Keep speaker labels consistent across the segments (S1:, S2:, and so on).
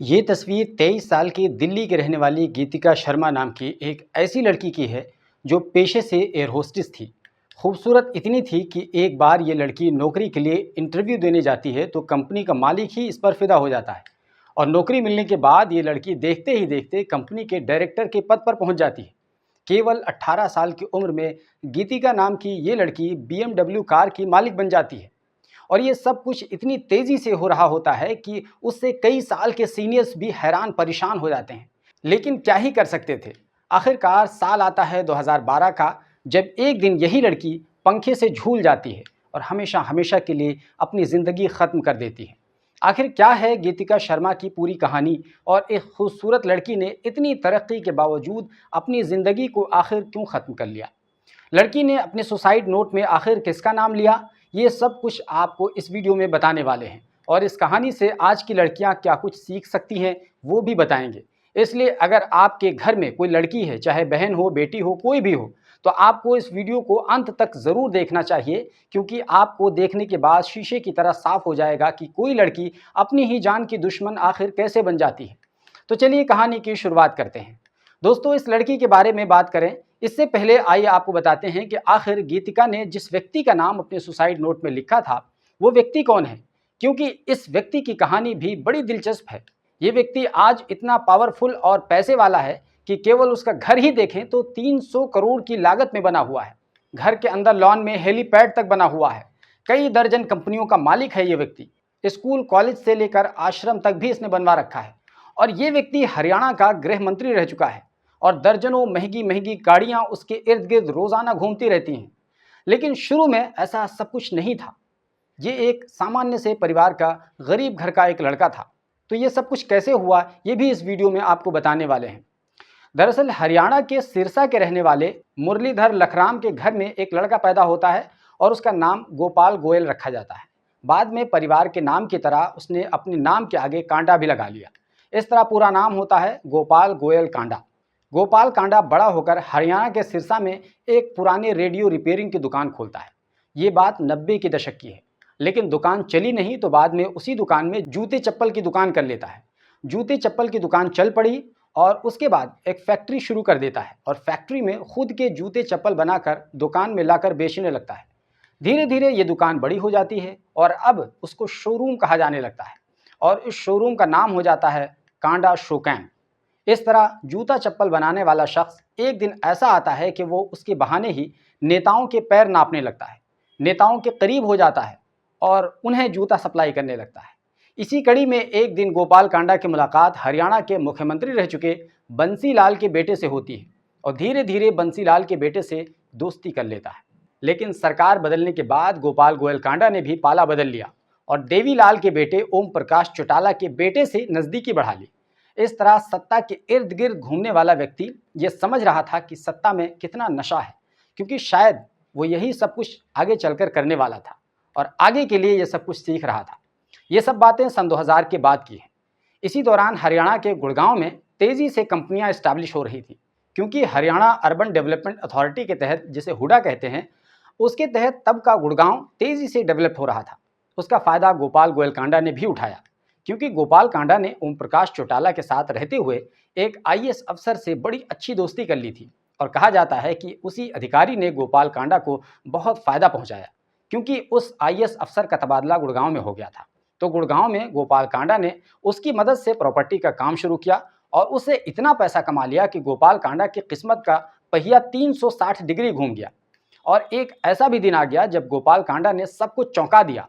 S1: ये तस्वीर 23 साल की दिल्ली की रहने वाली गीतिका शर्मा नाम की एक ऐसी लड़की की है जो पेशे से एयर होस्टेस थी। खूबसूरत इतनी थी कि एक बार ये लड़की नौकरी के लिए इंटरव्यू देने जाती है तो कंपनी का मालिक ही इस पर फिदा हो जाता है। और नौकरी मिलने के बाद ये लड़की देखते ही देखते कंपनी के डायरेक्टर के पद पर पहुंच जाती है। केवल 18 साल की उम्र में गीतिका नाम की ये लड़की BMW कार की मालिक बन जाती है। और ये सब कुछ इतनी तेज़ी से हो रहा होता है कि उससे कई साल के सीनियर्स भी हैरान परेशान हो जाते हैं। लेकिन क्या ही कर सकते थे। आखिरकार साल आता है 2012 का, जब एक दिन यही लड़की पंखे से झूल जाती है और हमेशा हमेशा के लिए अपनी ज़िंदगी ख़त्म कर देती है। आखिर क्या है गीतिका शर्मा की पूरी कहानी, और एक खूबसूरत लड़की ने इतनी तरक्की के बावजूद अपनी ज़िंदगी को आखिर क्यों ख़त्म कर लिया? लड़की ने अपने सुसाइड नोट में आखिर किसका नाम लिया? ये सब कुछ आपको इस वीडियो में बताने वाले हैं, और इस कहानी से आज की लड़कियां क्या कुछ सीख सकती हैं वो भी बताएंगे। इसलिए अगर आपके घर में कोई लड़की है, चाहे बहन हो, बेटी हो, कोई भी हो, तो आपको इस वीडियो को अंत तक ज़रूर देखना चाहिए, क्योंकि आपको देखने के बाद शीशे की तरह साफ हो जाएगा कि कोई लड़की अपनी ही जान की दुश्मन आखिर कैसे बन जाती है। तो चलिए कहानी की शुरुआत करते हैं। दोस्तों, इस लड़की के बारे में बात करें इससे पहले आइए आपको बताते हैं कि आखिर गीतिका ने जिस व्यक्ति का नाम अपने सुसाइड नोट में लिखा था वो व्यक्ति कौन है, क्योंकि इस व्यक्ति की कहानी भी बड़ी दिलचस्प है। ये व्यक्ति आज इतना पावरफुल और पैसे वाला है कि केवल उसका घर ही देखें तो 300 करोड़ की लागत में बना हुआ है। घर के अंदर लॉन में हेलीपैड तक बना हुआ है। कई दर्जन कंपनियों का मालिक है ये व्यक्ति। स्कूल कॉलेज से लेकर आश्रम तक भी इसने बनवा रखा है। और ये व्यक्ति हरियाणा का गृह मंत्री रह चुका है, और दर्जनों महंगी महंगी गाड़ियां उसके इर्द गिर्द रोजाना घूमती रहती हैं। लेकिन शुरू में ऐसा सब कुछ नहीं था। ये एक सामान्य से परिवार का, गरीब घर का एक लड़का था। तो ये सब कुछ कैसे हुआ ये भी इस वीडियो में आपको बताने वाले हैं। दरअसल हरियाणा के सिरसा के रहने वाले मुरलीधर लखराम के घर में एक लड़का पैदा होता है, और उसका नाम गोपाल गोयल रखा जाता है। बाद में परिवार के नाम की तरह उसने अपने नाम के आगे कांडा भी लगा लिया। इस तरह पूरा नाम होता है गोपाल गोयल कांडा। गोपाल कांडा बड़ा होकर हरियाणा के सिरसा में एक पुराने रेडियो रिपेयरिंग की दुकान खोलता है। ये बात 90 के दशक की है। लेकिन दुकान चली नहीं तो बाद में उसी दुकान में जूते चप्पल की दुकान कर लेता है। जूते चप्पल की दुकान चल पड़ी, और उसके बाद एक फैक्ट्री शुरू कर देता है, और फैक्ट्री में खुद के जूते चप्पल बनाकर दुकान में लाकर बेचने लगता है। धीरे धीरे ये दुकान बड़ी हो जाती है, और अब उसको शोरूम कहा जाने लगता है, और इस शोरूम का नाम हो जाता है कांडा शोकैन। इस तरह जूता चप्पल बनाने वाला शख्स एक दिन ऐसा आता है कि वो उसके बहाने ही नेताओं के पैर नापने लगता है, नेताओं के करीब हो जाता है और उन्हें जूता सप्लाई करने लगता है। इसी कड़ी में एक दिन गोपाल कांडा की मुलाकात हरियाणा के मुख्यमंत्री रह चुके बंसी लाल के बेटे से होती है, और धीरे धीरे बंसी लाल के बेटे से दोस्ती कर लेता है। लेकिन सरकार बदलने के बाद गोपाल गोयल कांडा ने भी पाला बदल लिया, और देवीलाल के बेटे ओम प्रकाश चौटाला के बेटे से नज़दीकी बढ़ा ली। इस तरह सत्ता के इर्द गिर्द घूमने वाला व्यक्ति ये समझ रहा था कि सत्ता में कितना नशा है, क्योंकि शायद वो यही सब कुछ आगे चलकर करने वाला था, और आगे के लिए ये सब कुछ सीख रहा था। ये सब बातें सन 2000 के बाद की हैं। इसी दौरान हरियाणा के गुड़गांव में तेज़ी से कंपनियां इस्टेब्लिश हो रही थी, क्योंकि हरियाणा अर्बन डेवलपमेंट अथॉरिटी के तहत, जिसे हुडा कहते हैं, उसके तहत तब का गुड़गांव तेज़ी से डेवलप हो रहा था। उसका फ़ायदा गोपाल गोयल कांडा ने भी उठाया, क्योंकि गोपाल कांडा ने ओम प्रकाश चौटाला के साथ रहते हुए एक IAS अफसर से बड़ी अच्छी दोस्ती कर ली थी, और कहा जाता है कि उसी अधिकारी ने गोपाल कांडा को बहुत फ़ायदा पहुंचाया, क्योंकि उस IAS अफसर का तबादला गुड़गांव में हो गया था। तो गुड़गांव में गोपाल कांडा ने उसकी मदद से प्रॉपर्टी का काम शुरू किया, और उससे इतना पैसा कमा लिया कि गोपाल कांडा की किस्मत का पहिया 360 डिग्री घूम गया। और एक ऐसा भी दिन आ गया जब गोपाल कांडा ने सब कुछ चौंका दिया।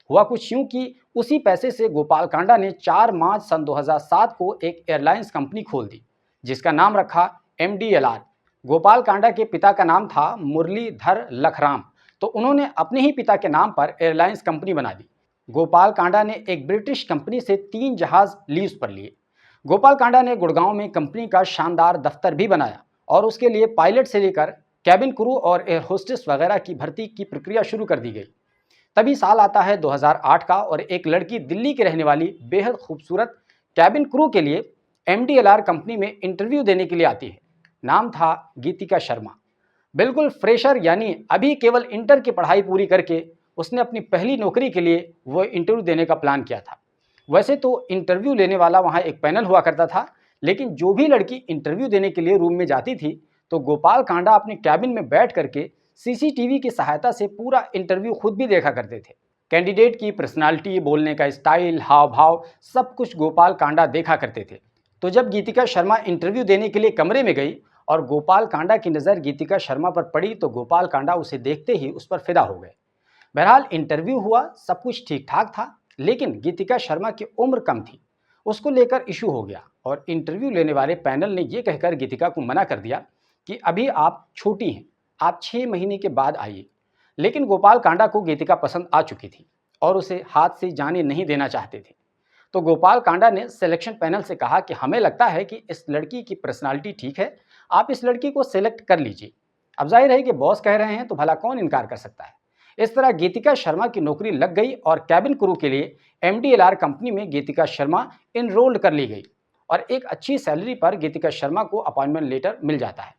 S1: हुआ कुछ यूं कि उसी पैसे से गोपाल कांडा ने 4 मार्च सन 2007 को एक एयरलाइंस कंपनी खोल दी, जिसका नाम रखा MDLR। गोपाल कांडा के पिता का नाम था मुरलीधर लखराम, तो उन्होंने अपने ही पिता के नाम पर एयरलाइंस कंपनी बना दी। गोपाल कांडा ने एक ब्रिटिश कंपनी से 3 जहाज लीज पर लिए। गोपाल कांडा ने गुड़गांव में कंपनी का शानदार दफ्तर भी बनाया, और उसके लिए पायलट से लेकर कैबिन क्रू और एयर होस्टेस वगैरह की भर्ती की प्रक्रिया शुरू कर दी गई। तभी साल आता है 2008 का, और एक लड़की दिल्ली की रहने वाली बेहद खूबसूरत कैबिन क्रू के लिए MDLR कंपनी में इंटरव्यू देने के लिए आती है। नाम था गीतिका शर्मा। बिल्कुल फ्रेशर, यानी अभी केवल इंटर की पढ़ाई पूरी करके उसने अपनी पहली नौकरी के लिए वो इंटरव्यू देने का प्लान किया था। वैसे तो इंटरव्यू लेने वाला वहाँ एक पैनल हुआ करता था, लेकिन जो भी लड़की इंटरव्यू देने के लिए रूम में जाती थी तो गोपाल कांडा अपने कैबिन में बैठ करके सीसीटीवी की सहायता से पूरा इंटरव्यू खुद भी देखा करते थे। कैंडिडेट की पर्सनालिटी, बोलने का स्टाइल, हाव भाव, सब कुछ गोपाल कांडा देखा करते थे। तो जब गीतिका शर्मा इंटरव्यू देने के लिए कमरे में गई और गोपाल कांडा की नज़र गीतिका शर्मा पर पड़ी तो गोपाल कांडा उसे देखते ही उस पर फिदा हो गए। बहरहाल इंटरव्यू हुआ, सब कुछ ठीक ठाक था, लेकिन गीतिका शर्मा की उम्र कम थी, उसको लेकर इशू हो गया और इंटरव्यू लेने वाले पैनल ने यह कहकर गीतिका को मना कर दिया कि अभी आप छोटी हैं, आप 6 महीने के बाद आइए। लेकिन गोपाल कांडा को गीतिका पसंद आ चुकी थी और उसे हाथ से जाने नहीं देना चाहते थे। तो गोपाल कांडा ने सिलेक्शन पैनल से कहा कि हमें लगता है कि इस लड़की की पर्सनालिटी ठीक है, आप इस लड़की को सिलेक्ट कर लीजिए। अब जाहिर है कि बॉस कह रहे हैं तो भला कौन इनकार कर सकता है। इस तरह गीतिका शर्मा की नौकरी लग गई और कैबिन क्रू के लिए एमडीएलआर कंपनी में गीतिका शर्मा इनरोल्ड कर ली गई और एक अच्छी सैलरी पर गीतिका शर्मा को अपॉइंटमेंट लेटर मिल जाता है।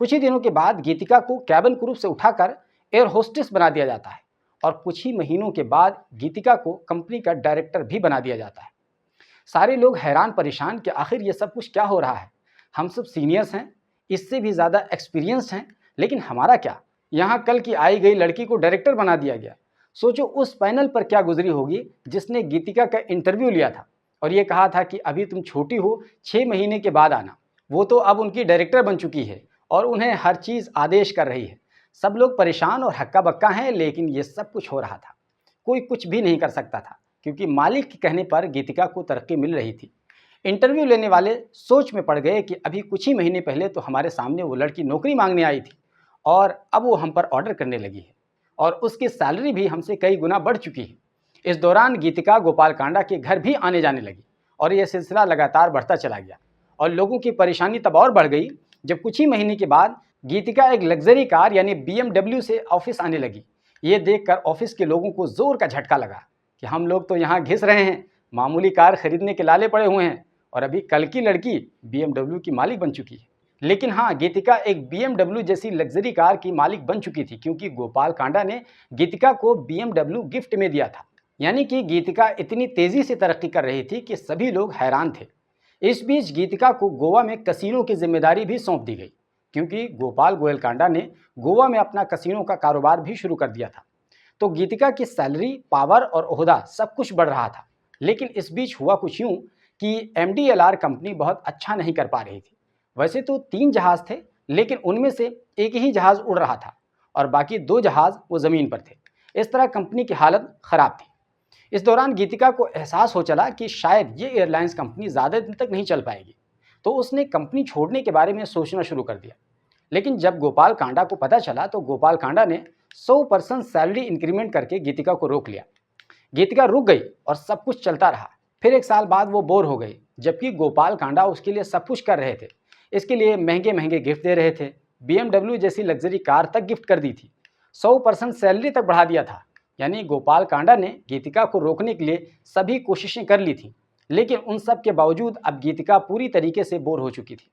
S1: कुछ ही दिनों के बाद गीतिका को कैबिन क्रू से उठाकर एयर होस्टेस बना दिया जाता है और कुछ ही महीनों के बाद गीतिका को कंपनी का डायरेक्टर भी बना दिया जाता है। सारे लोग हैरान परेशान कि आखिर ये सब कुछ क्या हो रहा है। हम सब सीनियर्स हैं, इससे भी ज़्यादा एक्सपीरियंस्ड हैं, लेकिन हमारा क्या, यहाँ कल की आई गई लड़की को डायरेक्टर बना दिया गया। सोचो उस पैनल पर क्या गुजरी होगी जिसने गीतिका का इंटरव्यू लिया था और ये कहा था कि अभी तुम छोटी हो, 6 महीने के बाद आना। वो तो अब उनकी डायरेक्टर बन चुकी है और उन्हें हर चीज़ आदेश कर रही है। सब लोग परेशान और हक्का बक्का हैं, लेकिन ये सब कुछ हो रहा था। कोई कुछ भी नहीं कर सकता था क्योंकि मालिक के कहने पर गीतिका को तरक्की मिल रही थी। इंटरव्यू लेने वाले सोच में पड़ गए कि अभी कुछ ही महीने पहले तो हमारे सामने वो लड़की नौकरी मांगने आई थी और अब वो हम पर ऑर्डर करने लगी है और उसकी सैलरी भी हमसे कई गुना बढ़ चुकी है। इस दौरान गीतिका गोपाल कांडा के घर भी आने जाने लगी और यह सिलसिला लगातार बढ़ता चला गया और लोगों की परेशानी तब और बढ़ गई जब कुछ ही महीने के बाद गीतिका एक लग्जरी कार यानी BMW से ऑफिस आने लगी। ये देखकर ऑफिस के लोगों को जोर का झटका लगा कि हम लोग तो यहाँ घिस रहे हैं, मामूली कार खरीदने के लाले पड़े हुए हैं और अभी कल की लड़की BMW की मालिक बन चुकी है। लेकिन हाँ, गीतिका एक BMW जैसी लग्जरी कार की मालिक बन चुकी थी क्योंकि गोपाल कांडा ने गीतिका को BMW गिफ्ट में दिया था। यानी कि गीतिका इतनी तेजी से तरक्की कर रही थी कि सभी लोग हैरान थे। इस बीच गीतिका को गोवा में कसीनो की जिम्मेदारी भी सौंप दी गई क्योंकि गोपाल गोयल कांडा ने गोवा में अपना कसीनो का कारोबार भी शुरू कर दिया था। तो गीतिका की सैलरी, पावर और ओहदा सब कुछ बढ़ रहा था। लेकिन इस बीच हुआ कुछ यूँ कि एमडीएलआर कंपनी बहुत अच्छा नहीं कर पा रही थी। वैसे तो 3 जहाज़ थे, लेकिन उनमें से एक ही जहाज़ उड़ रहा था और बाकी 2 जहाज़ वो ज़मीन पर थे। इस तरह कंपनी की हालत ख़राब थी। इस दौरान गीतिका को एहसास हो चला कि शायद ये एयरलाइंस कंपनी ज़्यादा दिन तक नहीं चल पाएगी, तो उसने कंपनी छोड़ने के बारे में सोचना शुरू कर दिया। लेकिन जब गोपाल कांडा को पता चला तो गोपाल कांडा ने 100% सैलरी इंक्रीमेंट करके गीतिका को रोक लिया। गीतिका रुक गई और सब कुछ चलता रहा। फिर 1 साल बाद वो बोर हो गई, जबकि गोपाल कांडा उसके लिए सब कुछ कर रहे थे। इसके लिए महंगे महंगे गिफ्ट दे रहे थे, BMW जैसी लग्जरी कार तक गिफ्ट कर दी थी, 100% सैलरी तक बढ़ा दिया था। यानी गोपाल कांडा ने गीतिका को रोकने के लिए सभी कोशिशें कर ली थी, लेकिन उन सब के बावजूद अब गीतिका पूरी तरीके से बोर हो चुकी थी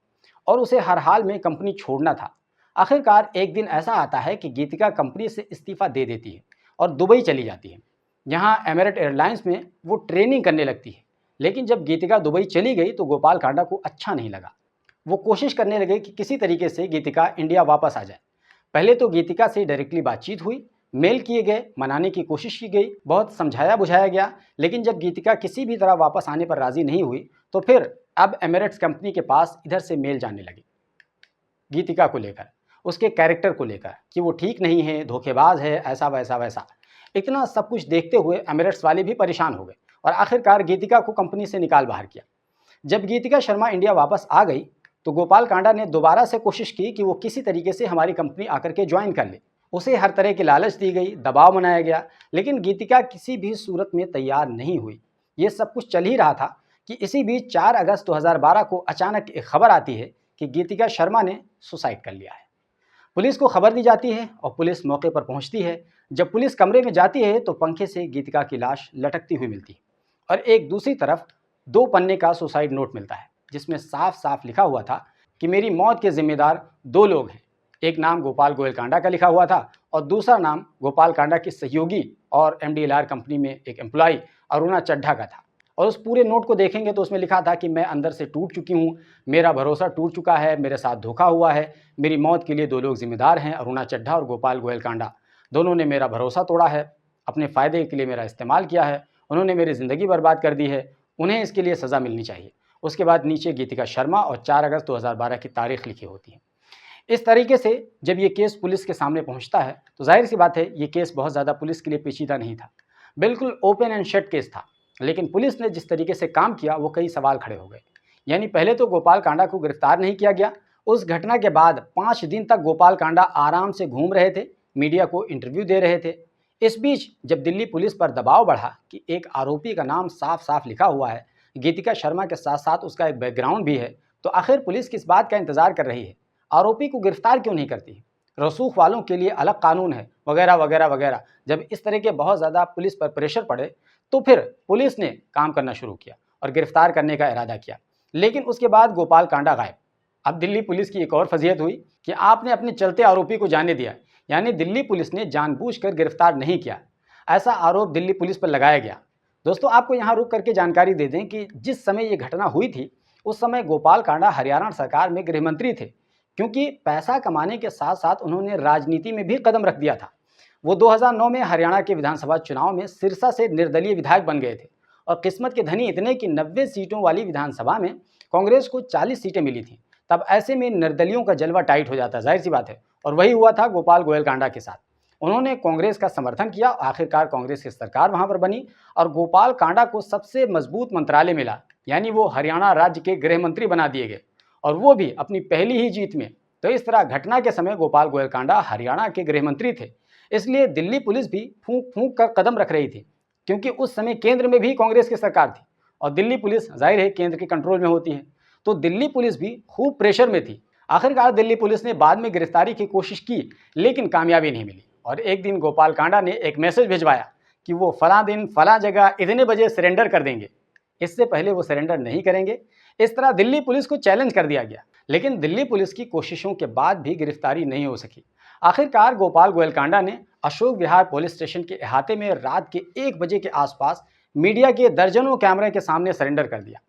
S1: और उसे हर हाल में कंपनी छोड़ना था। आखिरकार एक दिन ऐसा आता है कि गीतिका कंपनी से इस्तीफा दे देती है और दुबई चली जाती है। यहाँ एमिरेट एयरलाइंस में वो ट्रेनिंग करने लगती है। लेकिन जब गीतिका दुबई चली गई तो गोपाल कांडा को अच्छा नहीं लगा। वो कोशिश करने लगे कि किसी तरीके से गीतिका इंडिया वापस आ जाए। पहले तो गीतिका से डायरेक्टली बातचीत हुई, मेल किए गए, मनाने की कोशिश की गई, बहुत समझाया बुझाया गया, लेकिन जब गीतिका किसी भी तरह वापस आने पर राज़ी नहीं हुई तो फिर अब एमिरेट्स कंपनी के पास इधर से मेल जाने लगे गीतिका को लेकर, उसके कैरेक्टर को लेकर कि वो ठीक नहीं है, धोखेबाज है, ऐसा वैसा वैसा। इतना सब कुछ देखते हुए एमिरेट्स वाले भी परेशान हो गए और आखिरकार गीतिका को कंपनी से निकाल बाहर किया। जब गीतिका शर्मा इंडिया वापस आ गई तो गोपाल कांडा ने दोबारा से कोशिश की कि वो किसी तरीके से हमारी कंपनी आकर के ज्वाइन कर ले। उसे हर तरह की लालच दी गई, दबाव बनाया गया, लेकिन गीतिका किसी भी सूरत में तैयार नहीं हुई। ये सब कुछ चल ही रहा था कि इसी बीच 4 अगस्त 2012 को अचानक एक खबर आती है कि गीतिका शर्मा ने सुसाइड कर लिया है। पुलिस को खबर दी जाती है और पुलिस मौके पर पहुंचती है। जब पुलिस कमरे में जाती है तो पंखे से गीतिका की लाश लटकती हुई मिलती है और एक दूसरी तरफ 2 पन्ने का सुसाइड नोट मिलता है जिसमें साफ साफ लिखा हुआ था कि मेरी मौत के जिम्मेदार 2 लोग हैं। एक नाम गोपाल गोयल कांडा का लिखा हुआ था और दूसरा नाम गोपाल कांडा की सहयोगी और एमडीएलआर कंपनी में एक एम्प्लॉय अरुणा चड्ढा का था। और उस पूरे नोट को देखेंगे तो उसमें लिखा था कि मैं अंदर से टूट चुकी हूँ, मेरा भरोसा टूट चुका है, मेरे साथ धोखा हुआ है, मेरी मौत के लिए 2 लोग ज़िम्मेदार हैं, अरुणा चड्ढा और गोपाल गोयल कांडा। दोनों ने मेरा भरोसा तोड़ा है, अपने फ़ायदे के लिए मेरा इस्तेमाल किया है, उन्होंने मेरी ज़िंदगी बर्बाद कर दी है, उन्हें इसके लिए सज़ा मिलनी चाहिए। उसके बाद नीचे गीतिका शर्मा और 4 अगस्त 2012 की तारीख लिखी होती है। इस तरीके से जब ये केस पुलिस के सामने पहुंचता है तो जाहिर सी बात है ये केस बहुत ज़्यादा पुलिस के लिए पेचीदा नहीं था, बिल्कुल ओपन एंड शट केस था। लेकिन पुलिस ने जिस तरीके से काम किया वो कई सवाल खड़े हो गए। यानी पहले तो गोपाल कांडा को गिरफ्तार नहीं किया गया। उस घटना के बाद 5 दिन तक गोपाल कांडा आराम से घूम रहे थे, मीडिया को इंटरव्यू दे रहे थे। इस बीच जब दिल्ली पुलिस पर दबाव बढ़ा कि एक आरोपी का नाम साफ साफ लिखा हुआ है, गीतिका शर्मा के साथ साथ उसका एक बैकग्राउंड भी है, तो आखिर पुलिस किस बात का इंतजार कर रही है, आरोपी को गिरफ्तार क्यों नहीं करती है, रसूख वालों के लिए अलग कानून है, वगैरह वगैरह वगैरह। जब इस तरह के बहुत ज़्यादा पुलिस पर प्रेशर पड़े तो फिर पुलिस ने काम करना शुरू किया और गिरफ्तार करने का इरादा किया। लेकिन उसके बाद गोपाल कांडा गायब। अब दिल्ली पुलिस की एक और फजीहत हुई कि आपने अपने चलते आरोपी को जाने दिया, यानी दिल्ली पुलिस ने जानबूझकर गिरफ्तार नहीं किया, ऐसा आरोप दिल्ली पुलिस पर लगाया गया। दोस्तों, आपको यहाँ रुक करके जानकारी दे दें कि जिस समय ये घटना हुई थी उस समय गोपाल कांडा हरियाणा सरकार में गृह मंत्री थे, क्योंकि पैसा कमाने के साथ साथ उन्होंने राजनीति में भी कदम रख दिया था। वो 2009 में हरियाणा के विधानसभा चुनाव में सिरसा से निर्दलीय विधायक बन गए थे और किस्मत के धनी इतने कि 90 सीटों वाली विधानसभा में कांग्रेस को 40 सीटें मिली थी। तब ऐसे में निर्दलियों का जलवा टाइट हो जाता है, जाहिर सी बात है। और वही हुआ था गोपाल गोयल कांडा के साथ। उन्होंने कांग्रेस का समर्थन किया, आखिरकार कांग्रेस की सरकार वहां पर बनी और गोपाल कांडा को सबसे मजबूत मंत्रालय मिला, यानी वो हरियाणा राज्य के गृह मंत्री बना दिए गए, और वो भी अपनी पहली ही जीत में। तो इस तरह घटना के समय गोपाल गोयल कांडा हरियाणा के गृह मंत्री थे, इसलिए दिल्ली पुलिस भी फूंक फूंक कर कदम रख रही थी, क्योंकि उस समय केंद्र में भी कांग्रेस की सरकार थी और दिल्ली पुलिस जाहिर है केंद्र के कंट्रोल में होती है। तो दिल्ली पुलिस भी खूब प्रेशर में थी। आखिरकार दिल्ली पुलिस ने बाद में गिरफ्तारी की कोशिश की, लेकिन कामयाबी नहीं मिली। और एक दिन गोपाल कांडा ने एक मैसेज भिजवाया कि वो फलां दिन फलां जगह इतने बजे सरेंडर कर देंगे, इससे पहले वो सरेंडर नहीं करेंगे। इस तरह दिल्ली पुलिस को चैलेंज कर दिया गया, लेकिन दिल्ली पुलिस की कोशिशों के बाद भी गिरफ्तारी नहीं हो सकी। आखिरकार गोपाल गोयल कांडा ने अशोक विहार पुलिस स्टेशन के अहाते में रात के 1 बजे के आसपास मीडिया के दर्जनों कैमरे के सामने सरेंडर कर दिया।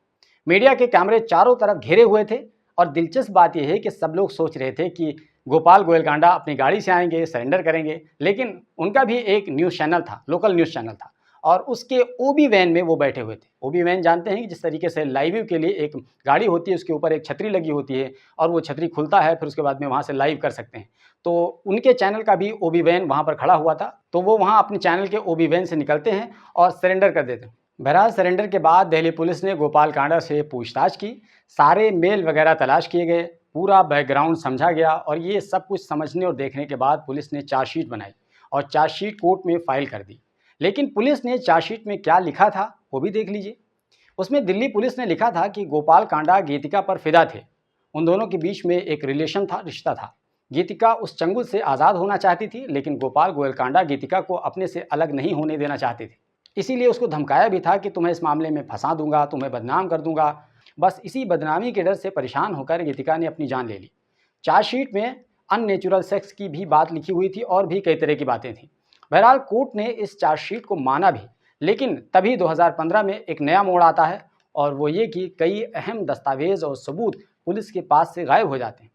S1: मीडिया के कैमरे चारों तरफ घेरे हुए थे और दिलचस्प बात यह है कि सब लोग सोच रहे थे कि गोपाल गोयल कांडा अपनी गाड़ी से आएंगे, सरेंडर करेंगे, लेकिन उनका भी एक न्यूज़ चैनल था, लोकल न्यूज़ चैनल था, और उसके ओबी वैन में वो बैठे हुए थे। ओबी वैन जानते हैं कि जिस तरीके से लाइव व्यू के लिए एक गाड़ी होती है, उसके ऊपर एक छतरी लगी होती है और वो छतरी खुलता है, फिर उसके बाद में वहाँ से लाइव कर सकते हैं। तो उनके चैनल का भी ओबी वैन वहाँ पर खड़ा हुआ था, तो वो वहाँ अपने चैनल के ओबी वैन से निकलते हैं और सरेंडर कर देते हैं। बहरहाल सरेंडर के बाद दिल्ली पुलिस ने गोपाल कांडा से पूछताछ की, सारे मेल वगैरह तलाश किए गए, पूरा बैकग्राउंड समझा गया और ये सब कुछ समझने और देखने के बाद पुलिस ने चार्जशीट बनाई और चार्जशीट कोर्ट में फाइल कर दी। लेकिन पुलिस ने चार्जशीट में क्या लिखा था वो भी देख लीजिए। उसमें दिल्ली पुलिस ने लिखा था कि गोपाल कांडा गीतिका पर फिदा थे, उन दोनों के बीच में एक रिलेशन था, रिश्ता था। गीतिका उस चंगुल से आज़ाद होना चाहती थी, लेकिन गोपाल गोयल कांडा गीतिका को अपने से अलग नहीं होने देना चाहते थे। इसीलिए उसको धमकाया भी था कि तुम्हें इस मामले में फंसा दूंगा, तुम्हें बदनाम कर दूंगा। बस इसी बदनामी के डर से परेशान होकर गीतिका ने अपनी जान ले ली। चार्जशीट में अननेचुरल सेक्स की भी बात लिखी हुई थी और भी कई तरह की बातें थीं। बहरहाल कोर्ट ने इस चार्जशीट को माना भी, लेकिन तभी 2015 में एक नया मोड़ आता है और वो ये कि कई अहम दस्तावेज और सबूत पुलिस के पास से गायब हो जाते हैं।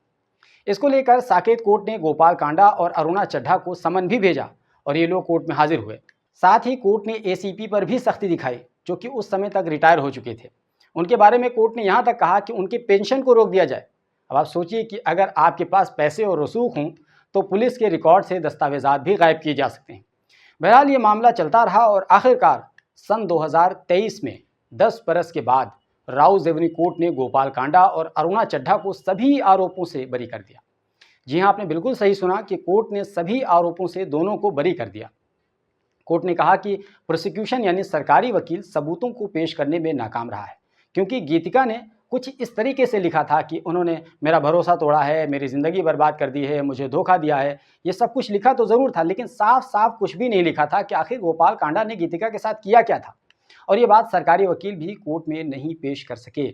S1: इसको लेकर साकेत कोर्ट ने गोपाल कांडा और अरुणा चड्ढा को समन भी भेजा और ये लोग कोर्ट में हाजिर हुए। साथ ही कोर्ट ने एसीपी पर भी सख्ती दिखाई, जो कि उस समय तक रिटायर हो चुके थे। उनके बारे में कोर्ट ने यहाँ तक कहा कि उनके पेंशन को रोक दिया जाए। अब आप सोचिए कि अगर आपके पास पैसे और रसूख हों तो पुलिस के रिकॉर्ड से दस्तावेजात भी गायब किए जा सकते हैं। बहरहाल ये मामला चलता रहा और आखिरकार सन 2023 में 10 बरस के बाद राउज एवेन्यू कोर्ट ने गोपाल कांडा और अरुणा चड्ढा को सभी आरोपों से बरी कर दिया। जी हाँ, आपने बिल्कुल सही सुना कि कोर्ट ने सभी आरोपों से दोनों को बरी कर दिया। कोर्ट ने कहा कि प्रोसिक्यूशन यानी सरकारी वकील सबूतों को पेश करने में नाकाम रहा है, क्योंकि गीतिका ने कुछ इस तरीके से लिखा था कि उन्होंने मेरा भरोसा तोड़ा है, मेरी ज़िंदगी बर्बाद कर दी है, मुझे धोखा दिया है। ये सब कुछ लिखा तो ज़रूर था, लेकिन साफ साफ कुछ भी नहीं लिखा था कि आखिर गोपाल कांडा ने गीतिका के साथ किया क्या था। और ये बात सरकारी वकील भी कोर्ट में नहीं पेश कर सके।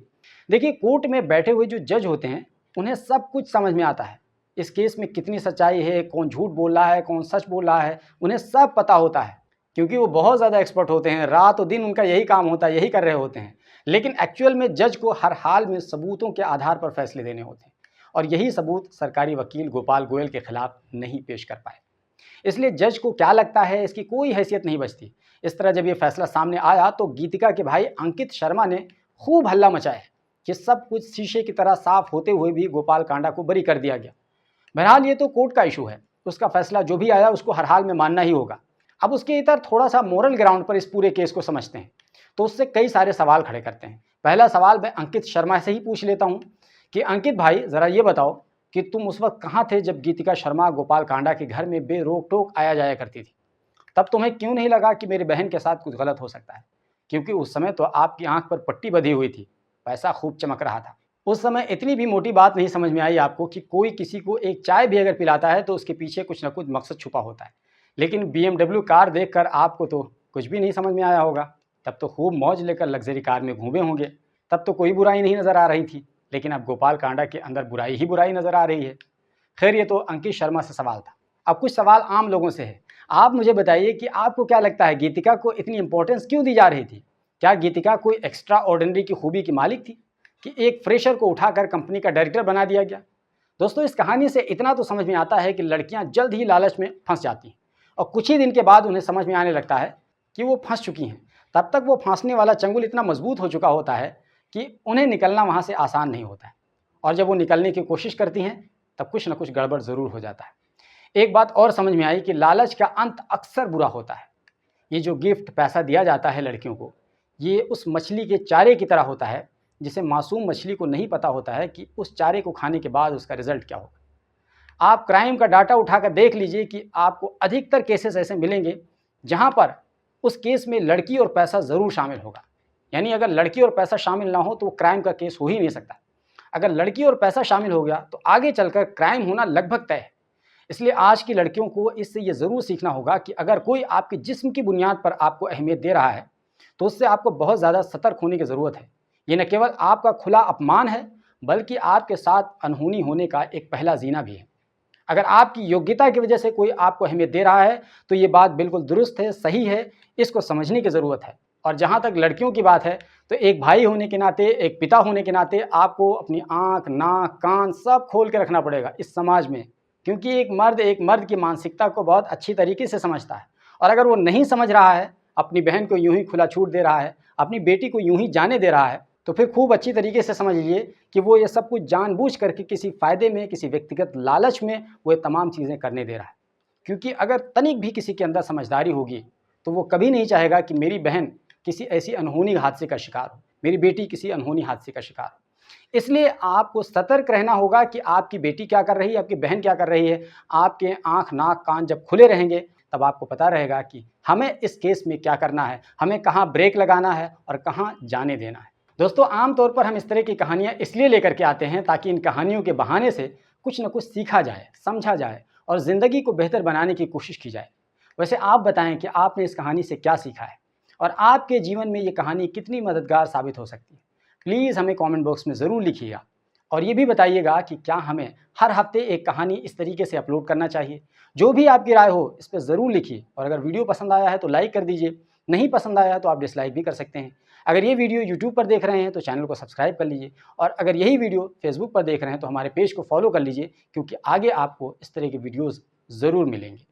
S1: देखिए, कोर्ट में बैठे हुए जो जज होते हैं उन्हें सब कुछ समझ में आता है। इस केस में कितनी सच्चाई है, कौन झूठ बोल रहा है, कौन सच बोल रहा है, उन्हें सब पता होता है। क्योंकि वो बहुत ज़्यादा एक्सपर्ट होते हैं, रात और दिन उनका यही काम होता है, यही कर रहे होते हैं। लेकिन एक्चुअल में जज को हर हाल में सबूतों के आधार पर फैसले देने होते हैं, और यही सबूत सरकारी वकील गोपाल गोयल के खिलाफ नहीं पेश कर पाए। इसलिए जज को क्या लगता है, इसकी कोई हैसियत नहीं बचती। इस तरह जब ये फैसला सामने आया तो गीतिका के भाई अंकित शर्मा ने खूब हल्ला मचाया कि सब कुछ शीशे की तरह साफ होते हुए भी गोपाल कांडा को बरी कर दिया गया। बहरहाल ये तो कोर्ट का इशू है, उसका फैसला जो भी आया उसको हर हाल में मानना ही होगा। अब उसके इतर थोड़ा सा मोरल ग्राउंड पर इस पूरे केस को समझते हैं तो उससे कई सारे सवाल खड़े करते हैं। पहला सवाल मैं अंकित शर्मा से ही पूछ लेता हूँ कि अंकित भाई, ज़रा ये बताओ कि तुम उस वक्त कहाँ थे जब गीतिका शर्मा गोपाल कांडा के घर में बेरोक टोक आया जाया करती थी? तब तुम्हें क्यों नहीं लगा कि मेरी बहन के साथ कुछ गलत हो सकता है? क्योंकि उस समय तो आपकी आंख पर पट्टी बंधी हुई थी, पैसा खूब चमक रहा था। उस समय इतनी भी मोटी बात नहीं समझ में आई आपको कि कोई किसी को एक चाय भी अगर पिलाता है तो उसके पीछे कुछ ना कुछ मकसद छुपा होता है। लेकिन BMW कार देखकर आपको तो कुछ भी नहीं समझ में आया होगा। तब तो खूब मौज लेकर लग्जरी कार में घूमे होंगे, तब तो कोई बुराई नहीं नज़र आ रही थी। लेकिन अब गोपाल कांडा के अंदर बुराई ही बुराई नज़र आ रही है। खैर, ये तो अंकित शर्मा से सवाल था। अब कुछ सवाल आम लोगों से है। आप मुझे बताइए कि आपको क्या लगता है, गीतिका को इतनी इंपॉर्टेंस क्यों दी जा रही थी? क्या गीतिका कोई एक्स्ट्रा ऑर्डिनरी की खूबी की मालिक थी कि एक फ्रेशर को उठाकर कंपनी का डायरेक्टर बना दिया गया? दोस्तों, इस कहानी से इतना तो समझ में आता है कि लड़कियां जल्द ही लालच में फंस जाती हैं और कुछ ही दिन के बाद उन्हें समझ में आने लगता है कि वो फंस चुकी हैं। तब तक वो फांसने वाला चंगुल इतना मजबूत हो चुका होता है कि उन्हें निकलना वहाँ से आसान नहीं होता है, और जब वो निकलने की कोशिश करती हैं तब कुछ ना कुछ गड़बड़ ज़रूर हो जाता है। एक बात और समझ में आई कि लालच का अंत अक्सर बुरा होता है। ये जो गिफ्ट पैसा दिया जाता है लड़कियों को, ये उस मछली के चारे की तरह होता है जिसे मासूम मछली को नहीं पता होता है कि उस चारे को खाने के बाद उसका रिजल्ट क्या होगा। आप क्राइम का डाटा उठाकर देख लीजिए कि आपको अधिकतर केसेस ऐसे मिलेंगे जहां पर उस केस में लड़की और पैसा ज़रूर शामिल होगा। यानी अगर लड़की और पैसा शामिल ना हो तो वो क्राइम का केस हो ही नहीं सकता। अगर लड़की और पैसा शामिल हो गया तो आगे चलकर क्राइम होना लगभग तय है। इसलिए आज की लड़कियों को इससे ये ज़रूर सीखना होगा कि अगर कोई आपके जिस्म की बुनियाद पर आपको अहमियत दे रहा है तो उससे आपको बहुत ज़्यादा सतर्क होने की ज़रूरत है। ये न केवल आपका खुला अपमान है, बल्कि आपके साथ अनहोनी होने का एक पहला जीना भी है। अगर आपकी योग्यता की वजह से कोई आपको अहमियत दे रहा है तो ये बात बिल्कुल दुरुस्त है, सही है, इसको समझने की ज़रूरत है। और जहाँ तक लड़कियों की बात है तो एक भाई होने के नाते, एक पिता होने के नाते आपको अपनी आँख, नाक, कान सब खोल के रखना पड़ेगा इस समाज में। क्योंकि एक मर्द की मानसिकता को बहुत अच्छी तरीके से समझता है, और अगर वो नहीं समझ रहा है, अपनी बहन को यूं ही खुला छूट दे रहा है, अपनी बेटी को यूं ही जाने दे रहा है, तो फिर खूब अच्छी तरीके से समझ लीजिए कि वो ये सब कुछ जानबूझ करके किसी फ़ायदे में, किसी व्यक्तिगत लालच में वो ये तमाम चीज़ें करने दे रहा है। क्योंकि अगर तनिक भी किसी के अंदर समझदारी होगी तो वो कभी नहीं चाहेगा कि मेरी बहन किसी ऐसी अनहोनी हादसे का शिकार हो, मेरी बेटी किसी अनहोनी हादसे का शिकार हो। इसलिए आपको सतर्क रहना होगा कि आपकी बेटी क्या कर रही है, आपकी बहन क्या कर रही है। आपके आँख, नाक, कान जब खुले रहेंगे तब आपको पता रहेगा कि हमें इस केस में क्या करना है, हमें कहाँ ब्रेक लगाना है और कहाँ जाने देना है। दोस्तों, आमतौर पर हम इस तरह की कहानियाँ इसलिए लेकर के आते हैं ताकि इन कहानियों के बहाने से कुछ न कुछ सीखा जाए, समझा जाए और ज़िंदगी को बेहतर बनाने की कोशिश की जाए। वैसे आप बताएं कि आपने इस कहानी से क्या सीखा है और आपके जीवन में ये कहानी कितनी मददगार साबित हो सकती है। प्लीज़ हमें कमेंट बॉक्स में ज़रूर लिखिएगा, और ये भी बताइएगा कि क्या हमें हर हफ्ते एक कहानी इस तरीके से अपलोड करना चाहिए। जो भी आपकी राय हो इस पर ज़रूर लिखिए, और अगर वीडियो पसंद आया है तो लाइक कर दीजिए, नहीं पसंद आया है तो आप डिसलाइक भी कर सकते हैं। अगर ये वीडियो यूट्यूब पर देख रहे हैं तो चैनल को सब्सक्राइब कर लीजिए, और अगर यही वीडियो फेसबुक पर देख रहे हैं तो हमारे पेज को फॉलो कर लीजिए, क्योंकि आगे आपको इस तरह की वीडियोज़ ज़रूर मिलेंगी।